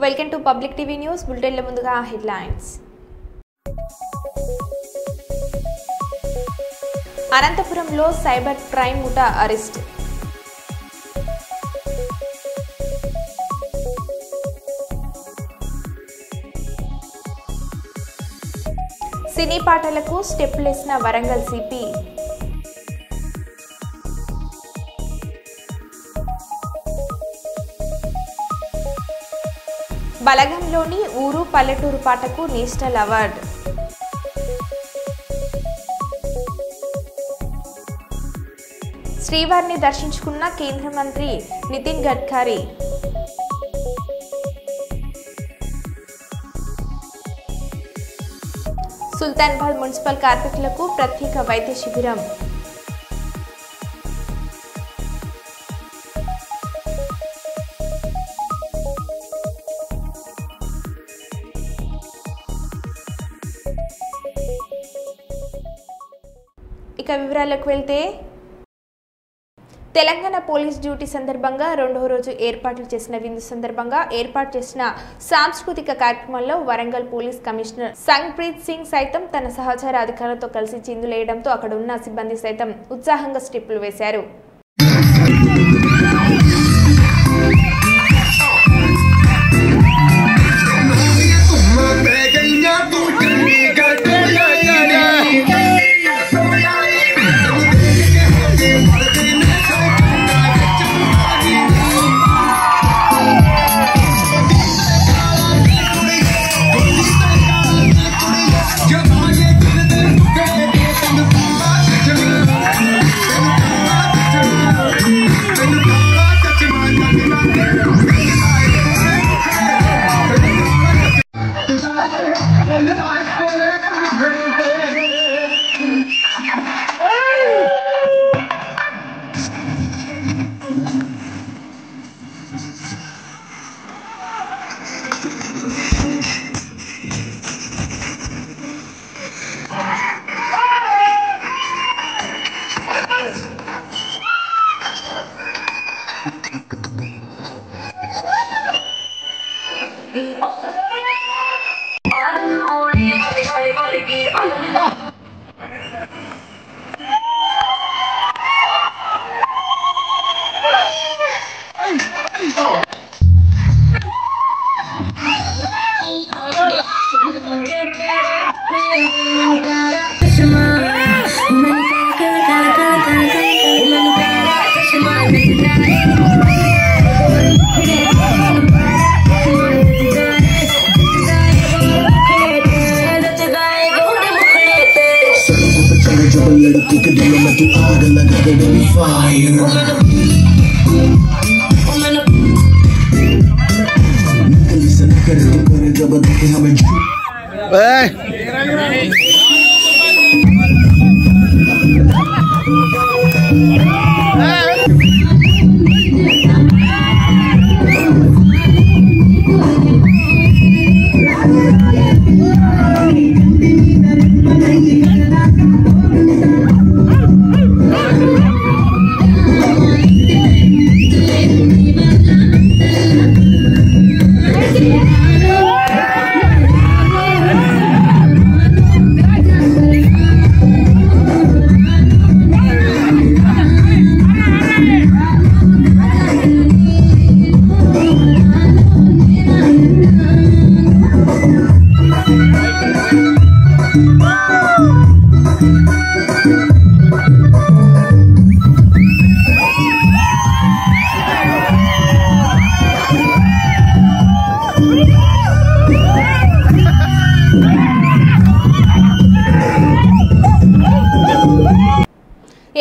Welcome to public TV news బులెటిన్ల ముందుగా headlines. అనంతపురంలో సైబర్ క్రైమ్ ముఠా అరెస్ట్. సినీ పాటలకు స్టెప్లేసిన వరంగల్ సిపి. బలగంలోని ఊరు పల్లెటూరు పాటకు నేషనల్ అవార్డు. శ్రీవారిని దర్శించుకున్న కేంద్ర మంత్రి నితిన్ గడ్కరీ. సుల్తానాబాద్ మున్సిపల్ కార్మికులకు ప్రత్యేక వైద్య శిబిరం. ఇక వివరాలకు వెళ్తే, తెలంగాణ పోలీస్ డ్యూటీ సందర్భంగా రెండవ రోజు ఏర్పాట్లు చేసిన విందు సందర్భంగా ఏర్పాటు చేసిన సాంస్కృతిక కార్యక్రమంలో వరంగల్ పోలీస్ కమిషనర్ సంగ్ప్రీత్ సింగ్ సైతం తన సహచర అధికారులతో కలిసి చిందులేయడంతో అక్కడ ఉన్న సిబ్బంది సైతం ఉత్సాహంగా స్టెప్పులు వేశారు.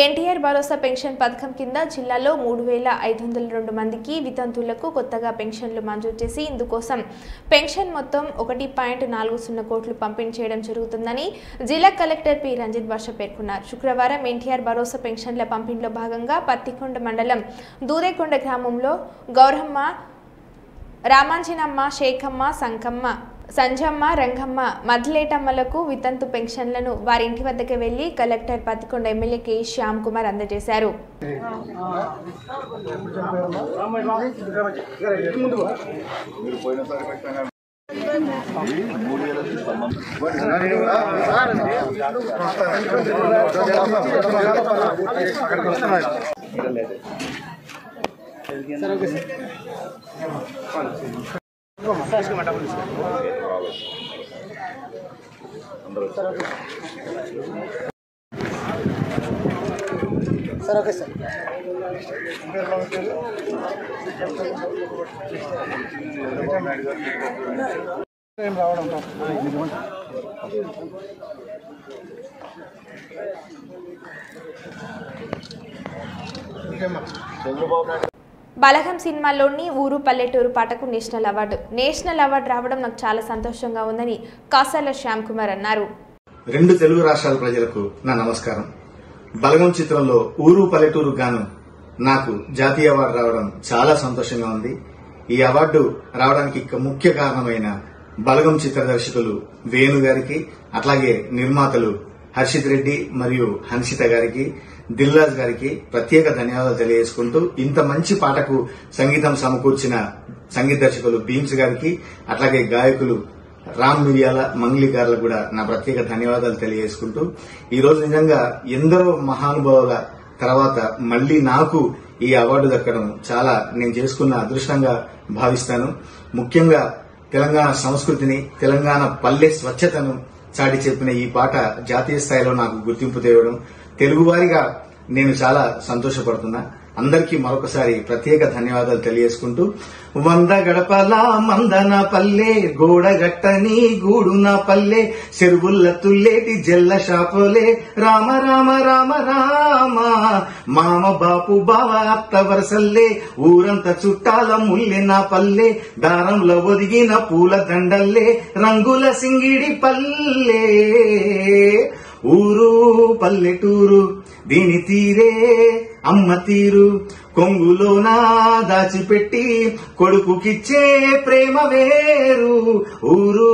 ఎన్టీఆర్ భరోసా పెన్షన్ పథకం కింద జిల్లాలో 3,502 మందికి వితంతువులకు కొత్తగా పెన్షన్లు మంజూరు చేసి ఇందుకోసం పెన్షన్ మొత్తం 1.40 కోట్లు పంపిణీ చేయడం జరుగుతుందని జిల్లా కలెక్టర్ పి రంజిత్ వర్ష పేర్కొన్నారు. శుక్రవారం ఎన్టీఆర్ భరోసా పెన్షన్ల పంపిణీలో భాగంగా పత్తికొండ మండలం దూదేకొండ గ్రామంలో గౌరమ్మ, రామాంజనమ్మ, శేఖమ్మ, సంకమ్మ, సంజమ్మ, రంగమ్మ, మద్లేటమ్మలకు వితంతు పెన్షన్లను వారి ఇంటి వద్దకు వెళ్లి collector Pattikonda MLA K Shyam Kumar అందజేశారు. सर ओके सर బలగం సినిమాలోని ఊరు పల్లెటూరు పాటకు నేషనల్ అవార్డు రావడం నాకు చాలా సంతోషంగా ఉందని కాసాల శ్యామ్ కుమార్ అన్నారు. 2 తెలుగు రాష్ట్రాల ప్రజలకు నా నమస్కారం. బలగం చిత్రంలో ఊరు పల్లెటూరు గాను నాకు జాతీయ అవార్డు రావడం చాలా సంతోషంగా ఉంది. ఈ అవార్డు రావడానికి ముఖ్య కారణమైన బలగం చిత్ర దర్శకులు వేణు గారికి, అట్లాగే నిర్మాతలు హర్షిత్ రెడ్డి మరియు హన్షిత గారికి, దిల్రాజ్ గారికి ప్రత్యేక ధన్యవాదాలు తెలియజేసుకుంటూ ఇంత మంచి పాటకు సంగీతం సమకూర్చిన సంగీత దర్శకులు బీమ్స్ గారికి, అట్లాగే గాయకులు రామ్ మిరియాల, మంగ్లీ గారులకు కూడా నా ప్రత్యేక ధన్యవాదాలు తెలియజేసుకుంటూ ఈ రోజు నిజంగా ఎందరో మహానుభావుల తర్వాత మళ్లీ నాకు ఈ అవార్డు దక్కడం చాలా నేను చేసుకున్న అదృష్టంగా భావిస్తాను. ముఖ్యంగా తెలంగాణ సంస్కృతిని, తెలంగాణ పల్లె స్వచ్ఛతను చాటి చెప్పిన ఈ పాట జాతీయ స్థాయిలో నాకు గుర్తింపు తేవడం తెలుగువారిగా నేను చాలా సంతోషపడుతున్నా. అందరికీ మరొకసారి ప్రత్యేక ధన్యవాదాలు తెలియజేసుకుంటూ 100 గడపల మందన పల్లె, గోడగట్టని గూడున పల్లె, చెరువుల్ల తుల్లేటి జల్ల షాపులే, రామ రామ రామ రామ, మామ బాపు బావ అత్త వరసల్లే, ఊరంత చుట్టాల ముల్లె నా పల్లె, దారంలో ఒదిగిన పూల దండల్లే, రంగుల సింగిడి పల్లె, ఊరు పల్లెటూరు దీని తీరే అమ్మ తీరు, కొంగులోనా దాచిపెట్టి కొడుకుకిచ్చే ప్రేమ వేరు, ఊరు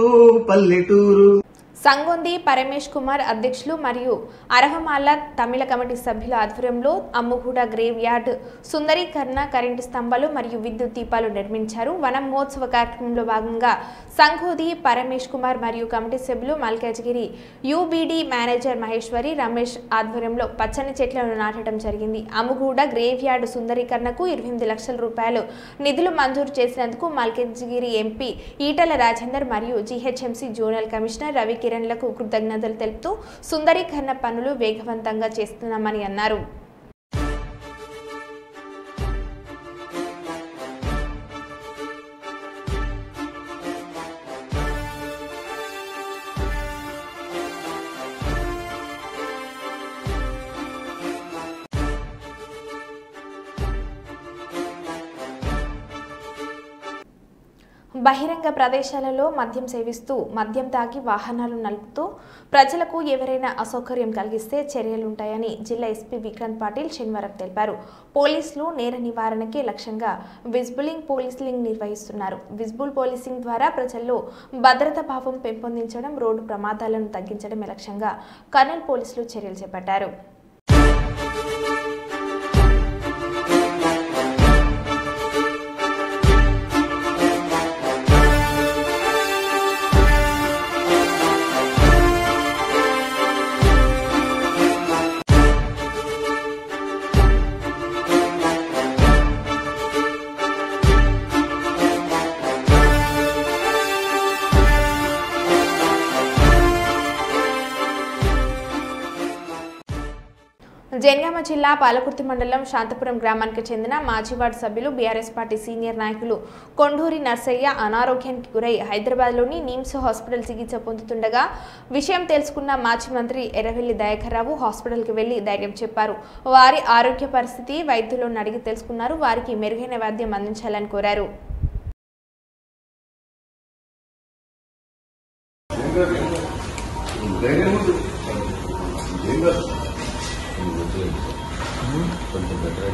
పల్లెటూరు. సంగొంది పరమేష్ కుమార్ అధ్యక్షులు మరియు అరహమాల తమిళ కమిటీ సభ్యుల ఆధ్వర్యంలో అమ్ముగూడ గ్రేవ్ యార్డ్ సుందరీకరణ, కరెంటు స్తంభాలు మరియు విద్యుత్ దీపాలు నిర్మించారు. వనం మహోత్సవ కార్యక్రమంలో భాగంగా సంగోది పరమేష్ కుమార్ మరియు కమిటీ సభ్యులు మల్కాజ్గిరి యూబీడీ మేనేజర్ మహేశ్వరి రమేష్ ఆధ్వర్యంలో పచ్చని చెట్లను నాటడం జరిగింది. అమ్ముగూడ గ్రేవ్ యార్డ్ సుందరీకరణకు 28 లక్షల రూపాయలు నిధులు మంజూరు చేసినందుకు మల్కాజ్గిరి ఎంపీ ఈటల రాజేందర్ మరియు జీహెచ్ఎంసీ జోనల్ కమిషనర్ రవి లకు కృతజ్ఞతలు తెలుపుతూ సుందరీకరణ పనులు వేగవంతంగా చేస్తున్నామని అన్నారు. బహిరంగ ప్రదేశాలలో మద్యం సేవిస్తూ మద్యం తాగి వాహనాలు నడుపుతూ ప్రజలకు ఎవరైనా అసౌకర్యం కలిగిస్తే చర్యలుంటాయని జిల్లా ఎస్పీ విక్రాంత్ పాటిల్ శనివారం తెలిపారు. పోలీసులు నేర నివారణకే లక్ష్యంగా విజిబులింగ్ పోలీసింగ్ నిర్వహిస్తున్నారు. విజిబుల్ పోలీసింగ్ ద్వారా ప్రజల్లో భద్రతా భావం పెంపొందించడం, రోడ్డు ప్రమాదాలను తగ్గించడమే లక్ష్యంగా కర్నూలు పోలీసులు చర్యలు చేపట్టారు. జనగామ జిల్లా పాలకుర్తి మండలం శాంతపురం గ్రామానికి చెందిన మాజీ వార్డు సభ్యులు బీఆర్ఎస్ పార్టీ సీనియర్ నాయకులు కొండూరి నర్సయ్య అనారోగ్యానికి గురై హైదరాబాద్లోని నిమ్స్ హాస్పిటల్ చికిత్స పొందుతుండగా విషయం తెలుసుకున్న మాజీ మంత్రి ఎర్రవెల్లి దయాకర్ రావు హాస్పిటల్కి వెళ్లి ధైర్యం చెప్పారు. వారి ఆరోగ్య పరిస్థితి వైద్యులను అడిగి తెలుసుకున్నారు. వారికి మెరుగైన వైద్యం అందించాలని కోరారు. కొంచెం బెటర్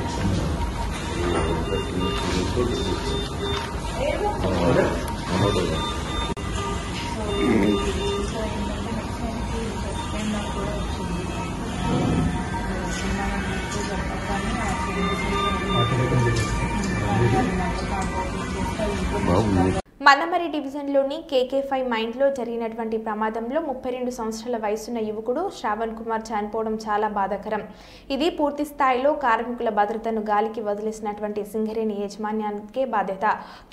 మన్నమరి డివిజన్లోని KK5 మైండ్లో జరిగినటువంటి ప్రమాదంలో 32 సంవత్సరాల వయసున్న యువకుడు శ్రావణ్ కుమార్ చనిపోవడం చాలా బాధాకరం. ఇది పూర్తి స్థాయిలో కార్మికుల భద్రతను గాలికి వదిలేసినటువంటి సింగరేణి యాజమాన్యానికే బాధ్యత.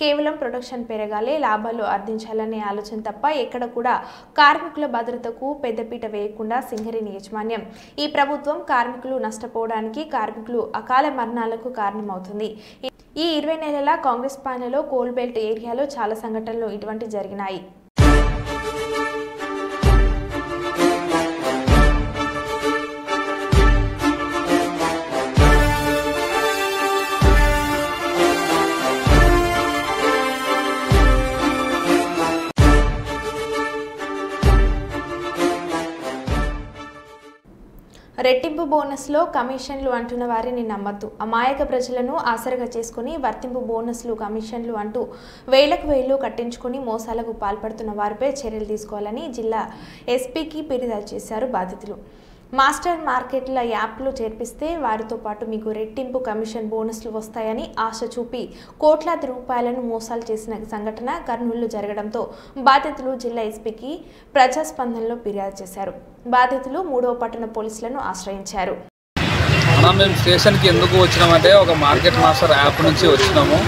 కేవలం ప్రొడక్షన్ పెరగాలి, లాభాలు ఆర్జించాలనే ఆలోచన తప్ప ఎక్కడ కూడా కార్మికుల భద్రతకు పెద్దపీట వేయకుండా సింగరేణి యాజమాన్యం, ఈ ప్రభుత్వం కార్మికులు నష్టపోవడానికి, కార్మికులు అకాల మరణాలకు కారణమవుతుంది. ఈ 20 నెలల కాంగ్రెస్ పాలనలో కోల్ బెల్ట్ ఏరియాలో చాలా సంఘటనలు ఇటువంటి జరిగినాయి. రెట్టింపు బోనస్లో కమిషన్లు అంటున్న వారిని నమ్మద్దు. అమాయక ప్రజలను ఆసరగా చేసుకుని వర్తింపు బోనస్లు, కమిషన్లు అంటూ వేలకు వేలు కట్టించుకుని మోసాలకు పాల్పడుతున్న వారిపై చర్యలు తీసుకోవాలని జిల్లా ఎస్పీకి ఫిర్యాదు చేశారు బాధితులు. మాస్టర్ మార్కెట్ల యాప్లు చేర్పిస్తే వారితో పాటు మీకు రెట్టింపు కమిషన్ బోనస్లు వస్తాయని ఆశ చూపి కోట్లాది రూపాయలను మోసాలు చేసిన సంఘటన కర్నూలులో జరగడంతో బాధితులు జిల్లా ఎస్పీకి ప్రజాస్పందనలో ఫిర్యాదు చేశారు. బాధితులు 3వ పట్టణ పోలీసులను ఆశ్రయించారు. మేము స్టేషన్కి ఎందుకు వచ్చినామంటే ఒక మార్కెట్ మాస్టర్ యాప్ నుంచి వచ్చినాము.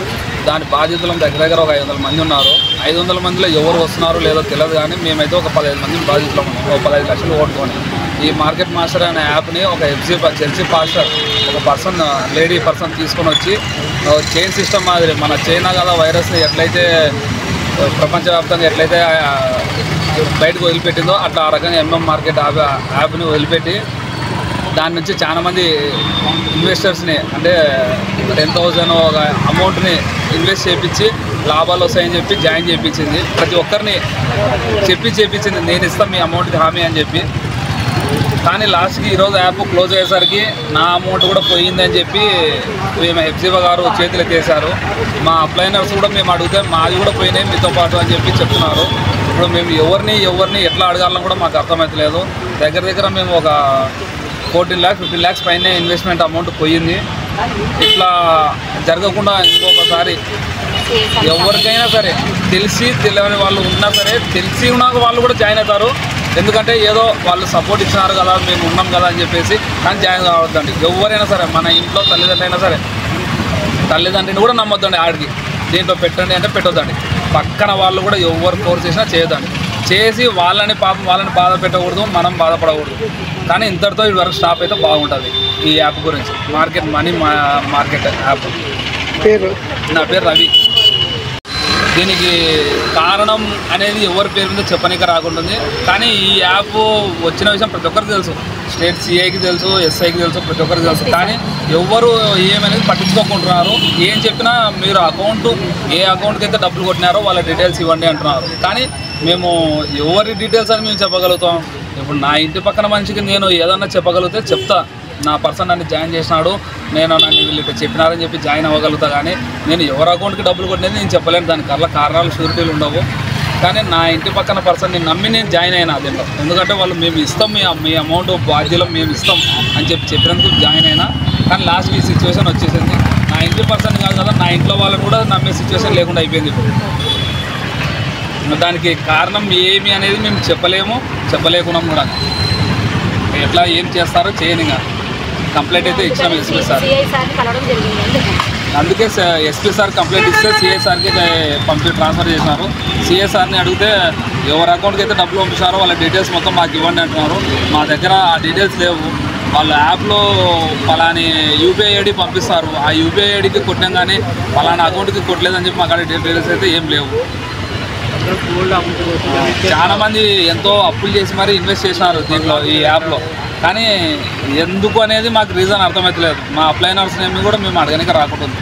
దాని బాధితులను దగ్గర ఒక 500 మంది ఉన్నారు. 500 మందిలో ఎవరు వస్తున్నారో లేదో తెలియదు, కానీ మేమైతే ఒక 15 మంది బాధితులు ఉన్నాం. ఒక 15 లక్షలు ఓటుకొని ఈ మార్కెట్ మాస్టర్ అనే యాప్ని ఒక చెల్సీ పాస్టర్ ఒక పర్సన్, లేడీ పర్సన్ తీసుకొని వచ్చి చైన్ సిస్టమ్ మాదిరి మన చైనా కదా వైరస్ని ఎట్లయితే ప్రపంచవ్యాప్తంగా ఎట్లయితే బయటకు వదిలిపెట్టిందో అట్లా ఆ రకంగా MM మార్కెట్ యాప్ని వదిలిపెట్టి దాని నుంచి చాలామంది ఇన్వెస్టర్స్ని అంటే 10,000 ఒక అమౌంట్ని ఇన్వెస్ట్ చేయించి లాభాలు వస్తాయని చెప్పి జాయిన్ చేయించింది. ప్రతి ఒక్కరిని చేయించింది, నేను ఇస్తాను మీ అమౌంట్కి హామీ అని చెప్పి. కానీ లాస్ట్కి ఈరోజు యాప్ క్లోజ్ అయ్యేసరికి నా అమౌంట్ కూడా పోయిందని చెప్పి మేము హెప్సిబా గారు చేతులు ఎత్తేసారు. మా అప్లైనర్స్ కూడా మేము అడిగితే మాది కూడా పోయినాయి మీతో పాటు అని చెప్పి చెప్తున్నారు. ఇప్పుడు మేము ఎవరిని ఎట్లా అడగాలని కూడా మాకు అర్థమవుతలేదు. దగ్గర మేము ఒక 14 lakhs 15 lakhs పైనే ఇన్వెస్ట్మెంట్ అమౌంట్ పోయింది. ఇట్లా జరగకుండా ఇంకొకసారి ఎవరికైనా సరే తెలిసి తెలియని వాళ్ళు ఉన్నా సరే, తెలిసి ఉన్నాక వాళ్ళు కూడా జాయిన్ అవుతారు. ఎందుకంటే ఏదో వాళ్ళు సపోర్ట్ ఇచ్చినారు కదా, మేము ఉన్నాం కదా అని చెప్పేసి కానీ జాయిన్ కావద్దండి. ఎవరైనా సరే, మన ఇంట్లో తల్లిదండ్రులైనా సరే, తల్లిదండ్రిని కూడా నమ్మొద్దండి. ఆడికి దీంట్లో పెట్టండి అంటే పెట్టొద్దండి. పక్కన వాళ్ళు కూడా ఎవరు ఫోర్స్ చేసినా చేయొద్దండి. చేసి వాళ్ళని బాధ పెట్టకూడదు, మనం బాధపడకూడదు. కానీ ఇంతటితో ఈ వరకు స్టాప్ అయితే బాగుంటుంది. ఈ యాప్ గురించి మనీ మార్కెట్ యాప్ నా పేరు రవి. దీనికి కారణం అనేది ఎవరి పేరు మీద చెప్పనీకి రాకుంటుంది. కానీ ఈ యాప్ వచ్చిన విషయం ప్రతి ఒక్కరికి తెలుసు, స్టేట్ CIకి తెలుసు, SIకి తెలుసు, ప్రతి ఒక్కరికి తెలుసు. కానీ ఎవరు ఏమనేది పట్టించుకోకుంటున్నారు. ఏం చెప్పినా మీరు ఏ అకౌంట్కి అయితే డబ్బులు కొట్టినారో వాళ్ళ డీటెయిల్స్ ఇవ్వండి అంటున్నారు. కానీ మేము ఎవరి డీటెయిల్స్ అని మేము చెప్పగలుగుతాం. ఇప్పుడు నా ఇంటి పక్కన మనిషికి నేను ఏదన్నా చెప్పగలిగితే చెప్తా, నా పర్సన్ నన్ను జాయిన్ చేసినాడు, నన్ను వీళ్ళు ఇట్లా చెప్పినారని చెప్పి జాయిన్ అవ్వగలుగుతా. కానీ నేను ఎవరి అకౌంట్కి డబ్బులు కొట్టినది నేను చెప్పలేను. దానికి అలా కారణాలు షూరిటీలు ఉండవు. కానీ నా ఇంటి పక్కన పర్సన్ని నమ్మి నేను జాయిన్ అయినా దీంట్లో. ఎందుకంటే వాళ్ళు మేము ఇస్తాం, మీ అమౌంట్ బాధ్యతలు మేము ఇస్తాం అని చెప్పినందుకు జాయిన్ అయినా. కానీ లాస్ట్ ఈ సిచ్యువేషన్ వచ్చేసింది. నా ఇంటి పర్సన్ కాదు కదా, నా ఇంట్లో వాళ్ళని కూడా నమ్మే సిచ్యువేషన్ లేకుండా అయిపోయింది ఇప్పుడు. దానికి కారణం ఏమి అనేది మేము చెప్పలేకున్నాం కూడా. ఎట్లా ఏం చేస్తారో చేయని. కంప్లైంట్ అయితే ఇచ్చినాం ఎస్పీ సార్. అందుకే ఎస్పీ సార్ కంప్లైంట్ ఇస్తే CI సార్కి ట్రాన్స్ఫర్ చేసినారు. CI సార్ని అడిగితే ఎవరి అకౌంట్కి అయితే డబ్బులు పంపిస్తారో వాళ్ళ డీటెయిల్స్ మొత్తం మాకు ఇవ్వండి అంటున్నారు. మా దగ్గర ఆ డీటెయిల్స్ లేవు. వాళ్ళు యాప్లో పలాని UPI ID పంపిస్తారు. ఆ UPI IDకి కొట్టినాం కానీ పలానా అకౌంట్కి కొట్టలేదని చెప్పి మాకు డీటెయిల్స్ అయితే ఏం లేవు. చాలా మంది ఎంతో అప్పులు చేసి మరీ ఇన్వెస్ట్ చేసినారు దీంట్లో, ఈ యాప్లో. కానీ ఎందుకు అనేది మాకు రీజన్ అర్థమవుతలేదు. మా అప్లైనర్స్ నేమ్ కూడా మేము అడగడానికి రాకూడదు.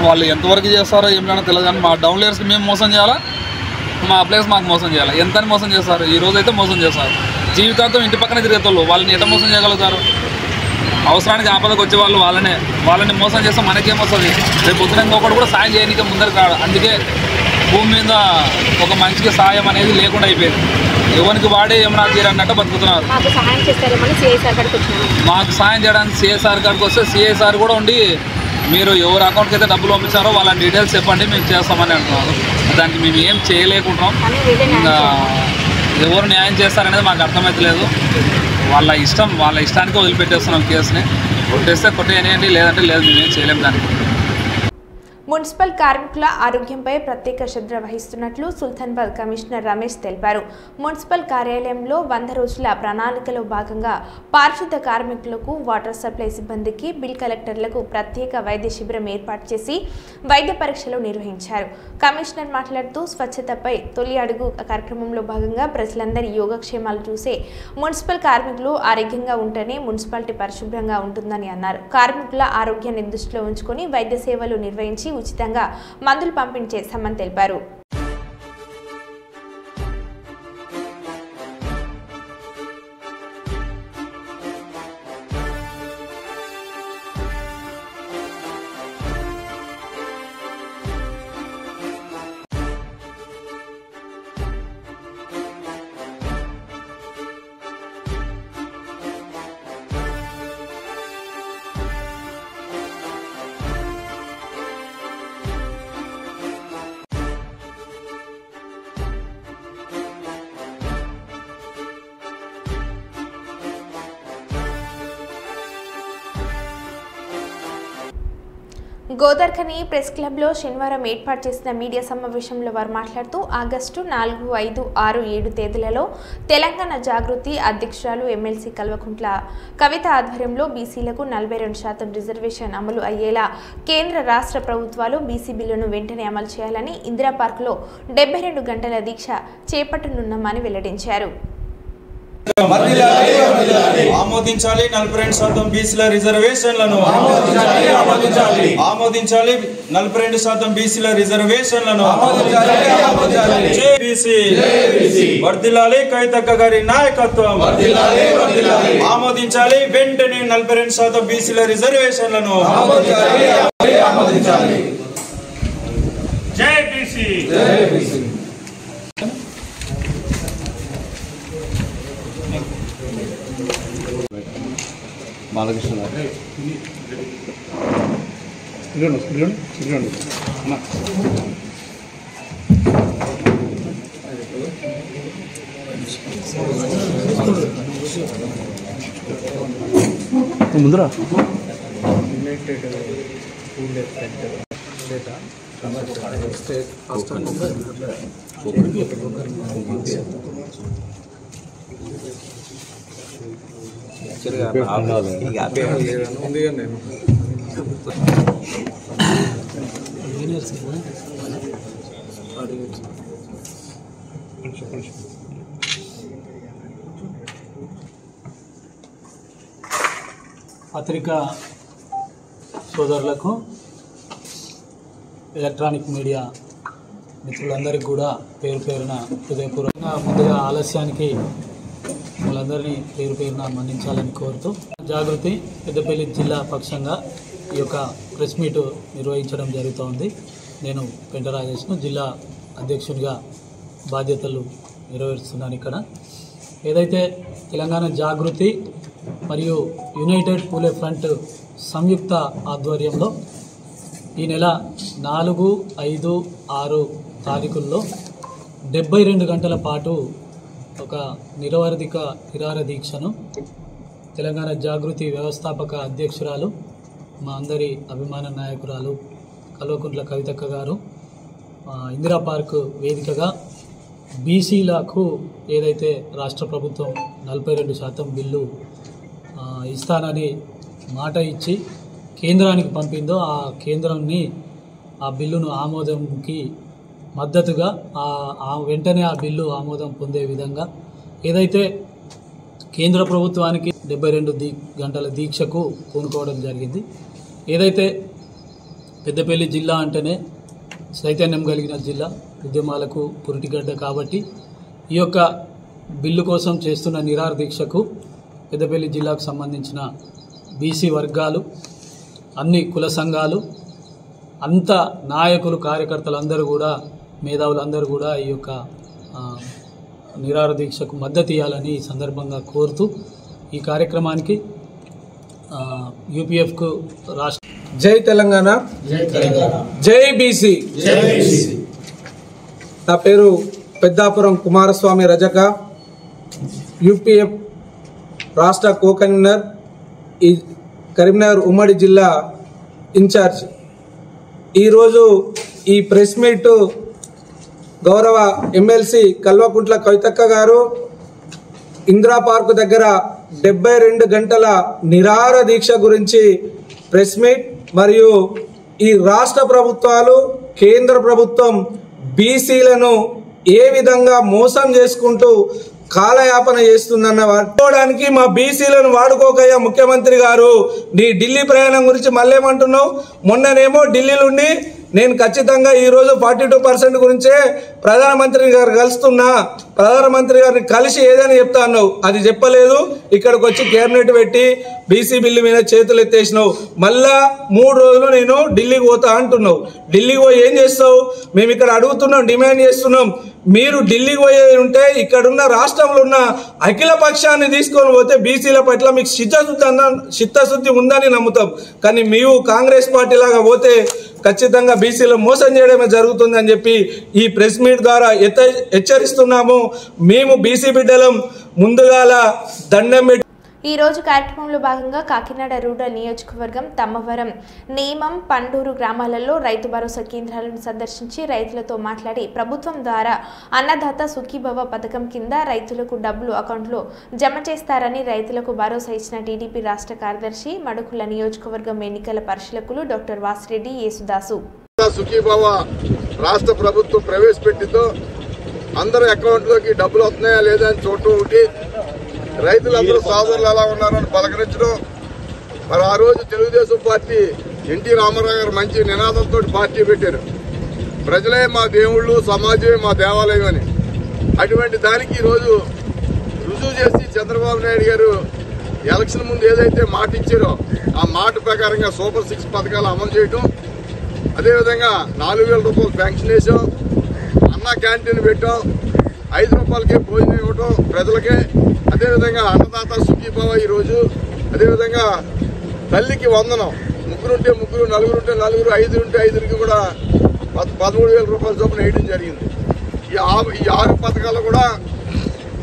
వాళ్ళు ఎంతవరకు చేస్తారో ఏమైనా తెలియదు. కానీ మా డౌన్లోయర్స్కి మేము మోసం చేయాలా, మా అప్లైనర్స్ మాకు మోసం చేయాలి. ఎంతని మోసం చేస్తారు. ఈ రోజు అయితే మోసం చేస్తారు. జీవితాంతం ఇంటి పక్కన తిరిగేతోళ్ళు వాళ్ళని ఎట్లా మోసం చేయగలుగుతారు? అవసరానికి ఆపదకు వచ్చే వాళ్ళు వాళ్ళని మోసం చేస్తే మనకేమొస్తుంది? రేపు పొద్దున ఇంకొకటి కూడా సాయం చేయడానికి ముందరికి రాడు. అందుకే భూమి మీద ఒక మనిషికి సాయం అనేది లేకుండా అయిపోయింది. ఎవరికి వాడే ఏమన్నా తీరన్నట్టు బతుకుతున్నారు. మాకు సహాయం చేస్తారేమో సిఐసార్ కాడికి వచ్చినాము. మాకు సాయం చేయడానికి సిఐసార్ కాడికి వస్తే సిఐసార్ కూడా ఉండి మీరు ఎవరు అకౌంట్కి అయితే డబ్బులు పంపించారో వాళ్ళ డీటెయిల్స్ చెప్పండి మేము చేస్తామని అంటున్నారు. దానికి మేము ఏం చేయలేకుంటున్నాం. ఇంకా ఎవరు న్యాయం చేస్తారనేది మాకు అర్థమవుతలేదు. వాళ్ళ ఇష్టానికి వదిలిపెట్టేస్తున్నాం కేసుని. కొట్టేస్తే కొట్టేయనియండి, లేదంటే లేదు, మేమేం చేయలేము దానికి. మున్సిపల్ కార్మికుల ఆరోగ్యంపై ప్రత్యేక శ్రద్ధ వహిస్తున్నట్లు సుల్తానాబాద్ కమిషనర్ రమేష్ తెలిపారు. మున్సిపల్ కార్యాలయంలో 100 రోజుల ప్రణాళికలో భాగంగా పారిశుద్ధ కార్మికులకు, వాటర్ సప్లై సిబ్బందికి, బిల్ కలెక్టర్లకు ప్రత్యేక వైద్య శిబిరం ఏర్పాటు చేసి వైద్య పరీక్షలు నిర్వహించారు. కమిషనర్ మాట్లాడుతూ స్వచ్ఛతపై తొలి అడుగు కార్యక్రమంలో భాగంగా ప్రజలందరి యోగక్షేమాలు చూసే మున్సిపల్ కార్మికులు ఆరోగ్యంగా ఉంటేనే మున్సిపాలిటీ పరిశుభ్రంగా ఉంటుందని అన్నారు. కార్మికుల ఆరోగ్యాన్ని దృష్టిలో ఉంచుకొని వైద్య సేవలు నిర్వహించి ఉచితంగా మందులు పంపిణీ చేస్తామని తెలిపారు. గోదార్ఖని ప్రెస్ క్లబ్లో శనివారం ఏర్పాటు చేసిన మీడియా సమావేశంలో వారు మాట్లాడుతూ ఆగస్టు 4, 5, 6, 7 తేదీలలో తెలంగాణ జాగృతి అధ్యక్షురాలు ఎమ్మెల్సీ కల్వకుంట్ల కవిత ఆధ్వర్యంలో బీసీలకు 42% రిజర్వేషన్ అమలు అయ్యేలా కేంద్ర రాష్ట్ర ప్రభుత్వాలు బీసీ బిల్లును వెంటనే అమలు చేయాలని ఇందిరా పార్కులో 72 గంటల దీక్ష చేపట్టనున్నామని వెల్లడించారు. ఆమోదించాలి 42% బీసీల రిజర్వేషన్లను. ఆమోదించాలి 42% బీసీల రిజర్వేషన్లను. వర్ధిల్లాలి కవితక్క గారి నాయకత్వం. ఆమోదించాలి వెంటనే 42% బీసీల రిజర్వేషన్లను. జై బీసీ. బాలకృష్ణ ముందురా పత్రికా సోదరులకు, ఎలక్ట్రానిక్ మీడియా మిత్రులందరికీ కూడా పేరు పేరున హృదయపూర్వకంగా ముందుగా ఆలస్యానికి వాళ్ళందరినీ పేరు పేరున మన్నించాలని కోరుతూ జాగృతి పెద్దపల్లి జిల్లా పక్షంగా ఈ యొక్క ప్రెస్ మీట్ నిర్వహించడం జరుగుతోంది. నేను పెంట రాజేష్ను జిల్లా అధ్యక్షునిగా బాధ్యతలు నెరవేరుస్తున్నాను. ఇక్కడ ఏదైతే తెలంగాణ జాగృతి మరియు యునైటెడ్ పూలే ఫ్రంట్ సంయుక్త ఆధ్వర్యంలో ఈ నెల 4, 5, 6 తారీఖుల్లో 72 గంటల పాటు ఒక నిరవధిక దీక్షను తెలంగాణ జాగృతి వ్యవస్థాపక అధ్యక్షురాలు, మా అందరి అభిమాన నాయకురాలు కల్వకుంట్ల కవితక్క గారు ఇందిరా పార్క్ వేదికగా బీసీలకు ఏదైతే రాష్ట్ర ప్రభుత్వం 42% బిల్లు ఇస్తానని మాట ఇచ్చి కేంద్రానికి పంపిందో ఆ కేంద్రాన్ని ఆ బిల్లును ఆమోదంకి మద్దతుగా వెంటనే ఆ బిల్లు ఆమోదం పొందే విధంగా ఏదైతే కేంద్ర ప్రభుత్వానికి 72 గంటల దీక్షకు పూనుకోవడం జరిగింది. ఏదైతే పెద్దపల్లి జిల్లా అంటేనే చైతన్యం కలిగిన జిల్లా, ఉద్యమాలకు పురిటిగడ్డ కాబట్టి ఈ యొక్క బిల్లు కోసం చేస్తున్న నిరాహార దీక్షకు పెద్దపల్లి జిల్లాకు సంబంధించిన బీసీ వర్గాలు, అన్ని కుల సంఘాలు, అంత నాయకులు, కార్యకర్తలు అందరూ కూడా మేధావులందరూ కూడా ఈ యొక్క నిరాహార దీక్షకు మద్దతు ఇవ్వాలని ఈ సందర్భంగా కోరుతూ ఈ కార్యక్రమానికి యూపీఎఫ్కు రాష్ట్ర జై తెలంగాణ, జై బీసీ. నా పేరు పెద్దాపురం కుమారస్వామి రజక, యూపీఎఫ్ రాష్ట్ర కో కన్వీనర్, ఈ కరీంనగర్ ఉమ్మడి జిల్లా ఇన్ఛార్జ్. ఈరోజు ఈ ప్రెస్ మీట్ గౌరవ ఎమ్మెల్సీ కల్వకుంట్ల కవితక్క గారు ఇందిరా పార్కు దగ్గర 72 గంటల నిరాహార దీక్ష గురించి ప్రెస్ మీట్, మరియు ఈ రాష్ట్ర ప్రభుత్వాలు కేంద్ర ప్రభుత్వం బీసీలను ఏ విధంగా మోసం చేసుకుంటూ కాలయాపన చేస్తుందన్న వాడుకోవడానికి మా బీసీలను వాడుకోకయ్యా ముఖ్యమంత్రి గారు. నీ ఢిల్లీ ప్రయాణం గురించి మళ్ళేమంటున్నావు? మొన్ననేమో ఢిల్లీలుండి నేను ఖచ్చితంగా ఈరోజు 42% గురించే ప్రధానమంత్రి గారు కలుస్తున్నా, ప్రధానమంత్రి గారిని కలిసి ఏదైనా చెప్తా అన్నావు. అది చెప్పలేదు. ఇక్కడికి వచ్చి కేబినెట్ పెట్టి బీసీ బిల్లు మీద చేతులు ఎత్తేసినావు. మళ్ళా 3 రోజులు నేను ఢిల్లీకి పోతా అంటున్నావు. ఢిల్లీకి పోయి ఏం చేస్తావు? మేము ఇక్కడ అడుగుతున్నాం, డిమాండ్ చేస్తున్నాం. మీరు ఢిల్లీకి పోయేది ఉంటే ఇక్కడున్న రాష్ట్రంలో ఉన్న అఖిల పక్షాన్ని తీసుకొని పోతే బీసీల పట్ల మీకు చిత్తశుద్ధి ఉందని నమ్ముతాం. కానీ మీరు కాంగ్రెస్ పార్టీ లాగా పోతే ఖచ్చితంగా బీసీలు మోసం చేయడమే జరుగుతుందని చెప్పి ఈ ప్రెస్ మీట్ ద్వారా హెచ్చరిస్తున్నాము. మేము బీసీ బిడ్డలం ముందుగాల దండం పెట్టి ఈ రోజు కార్యక్రమంలో భాగంగా కాకినాడ రూరల్ నియోజకవర్గం తమ్మవరం, నేమం, పండూరు గ్రామాలలో రైతు భరోసా కేంద్రాలను సందర్శించి రైతులతో మాట్లాడి ప్రభుత్వం ద్వారా అన్నదాత సుఖీభవ పథకం కింద రైతులకు డబ్బులు అకౌంట్లో జమ చేస్తారని రైతులకు భరోసా ఇచ్చిన టీడీపీ రాష్ట్ర కార్యదర్శి, మడుకుల నియోజకవర్గం ఎన్నికల పరిశీలకులు డాక్టర్ వాసిరెడ్డి యేసుదాసు. సుఖీభవ రాష్ట్ర ప్రభుత్వం ప్రవేశపెట్టిందో అందరి అకౌంట్లోకి డబ్బులు వస్తున్నాయా లేదా అని చూడటం ఒకటి, రైతులందరూ సోదరులు ఎలా ఉన్నారని పలకరించడం. మరి ఆ రోజు తెలుగుదేశం పార్టీ ఎన్టీ రామారావు గారు మంచి నినాదంతో పార్టీ పెట్టారు, ప్రజలే మా దేవుళ్ళు, సమాజమే మా దేవాలయం అని. అటువంటి దానికి ఈరోజు రుజువు చేసి చంద్రబాబు నాయుడు గారు ఎలక్షన్ ముందు ఏదైతే మాట ఇచ్చారో ఆ మాట ప్రకారంగా సూపర్ 6 పథకాలు అమలు చేయటం, అదేవిధంగా 4,000 రూపాయలు పెన్షన్ వేసాం, అన్న క్యాంటీన్ పెట్టాం, 5 రూపాయలకే భోజనం ఇవ్వటం ప్రజలకే, అదేవిధంగా అన్నదాత సుఖీభవ ఈరోజు, అదేవిధంగా తల్లికి వందనం, 3 ఉంటే 3, 4 ఉంటే 4, 5 ఉంటే 5కి కూడా 13,000 రూపాయల చొప్పున వేయడం జరిగింది. ఈ 6 పథకాలు కూడా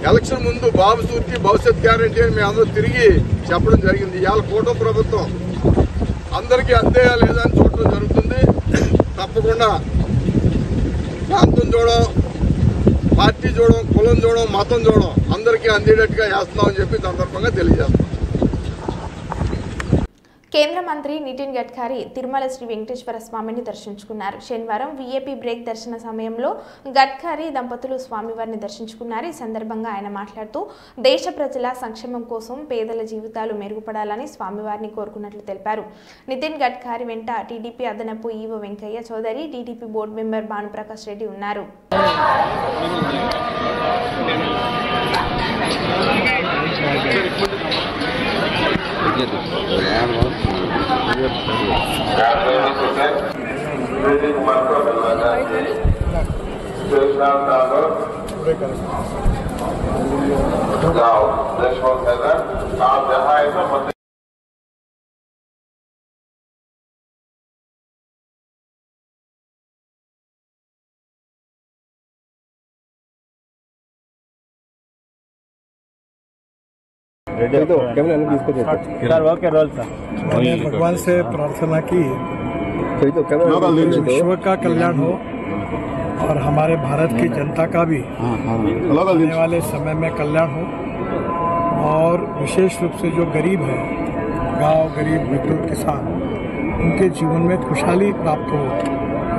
ఎలక్షన్ ముందు బాబు సూర్తి భవిష్యత్ గ్యారంటీ అని మేము అందరూ తిరిగి చెప్పడం జరిగింది. ఇవాళ కూటమి ప్రభుత్వం అందరికీ అందేయా లేదా అని చూడటం జరుగుతుంది. తప్పకుండా ప్రాంతం చూడడం, పార్టీ చూడడం, కులం చూడడం, మతం చూడడం అందరికీ అందేటట్టుగా చేస్తున్నామని చెప్పి సందర్భంగా తెలియజేస్తాం. కేంద్ర మంత్రి నితిన్ గడ్కరీ తిరుమల శ్రీ వెంకటేశ్వర స్వామిని దర్శించుకున్నారు. శనివారం వీఐపీ బ్రేక్ దర్శన సమయంలో గడ్కరీ దంపతులు స్వామివారిని దర్శించుకున్నారు. ఈ సందర్భంగా ఆయన మాట్లాడుతూ దేశ ప్రజల సంక్షేమం కోసం పేదల జీవితాలు మెరుగుపడాలని స్వామివారిని కోరుకున్నట్లు తెలిపారు. నితిన్ గడ్కరీ వెంట టీడీపీ అదనపు EO Venkaiah Chowdary, TDP board member Bhanuprakash Reddy ఉన్నారు. भगवान से प्रार्थना की विश्व का कल्याण हो और हमारे भारत की जनता का भी आने वाले समय में कल्याण हो, और विशेष रूप से जो गरीब है, गांव गरीब मजदूर किसान, उनके जीवन में खुशहाली प्राप्त हो,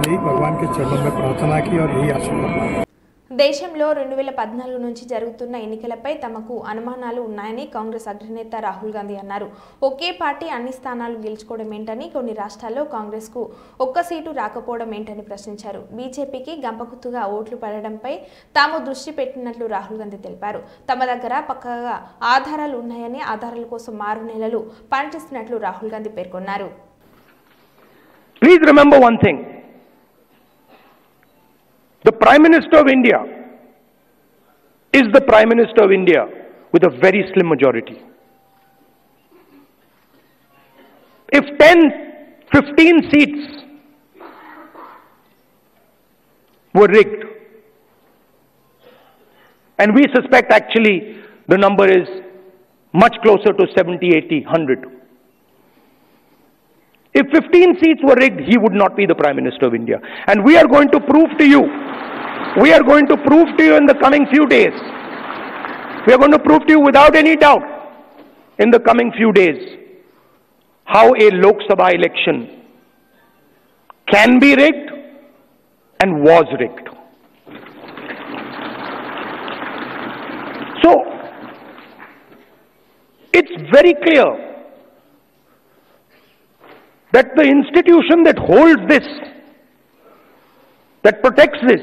यही भगवान के चरणों में प्रार्थना की और यही आशीर्वाद। దేశంలో 2014 నుంచి జరుగుతున్న ఎన్నికలపై తమకు అనుమానాలు ఉన్నాయని కాంగ్రెస్ అగ్రనేత రాహుల్ గాంధీ అన్నారు. ఒకే పార్టీ అన్ని స్థానాలు గెలుచుకోవడం ఏంటని, కొన్ని రాష్ట్రాల్లో కాంగ్రెస్కు ఒక్క సీటు రాకపోవడం ఏంటని ప్రశ్నించారు. బీజేపీకి గంపగుత్తుగా ఓట్లు పడడంపై తాము దృష్టి పెట్టినట్లు రాహుల్ గాంధీ తెలిపారు. తమ దగ్గర పక్కాగా ఆధారాలు ఉన్నాయని, ఆధారాల కోసం 6 నెలలు పనిచేస్తున్నట్లు రాహుల్ గాంధీ పేర్కొన్నారు. Please remember one thing. The Prime Minister of India is the Prime Minister of India with a very slim majority. If 10, 15 seats were rigged, and we suspect actually the number is much closer to 70, 80, 100. If 15 seats were rigged, he would not be the Prime Minister of India. And we are going to prove to you, in the coming few days, we are going to prove to you without any doubt in the coming few days how a Lok Sabha election can be rigged and was rigged. So, it's very clear that the institution that holds this, that protects this,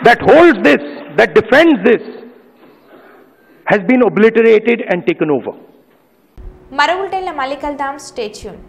that holds this, that defends this, has been obliterated and taken over. మరో బులెటిన్లో మళ్ళీ కలుద్దాం. Stay tune.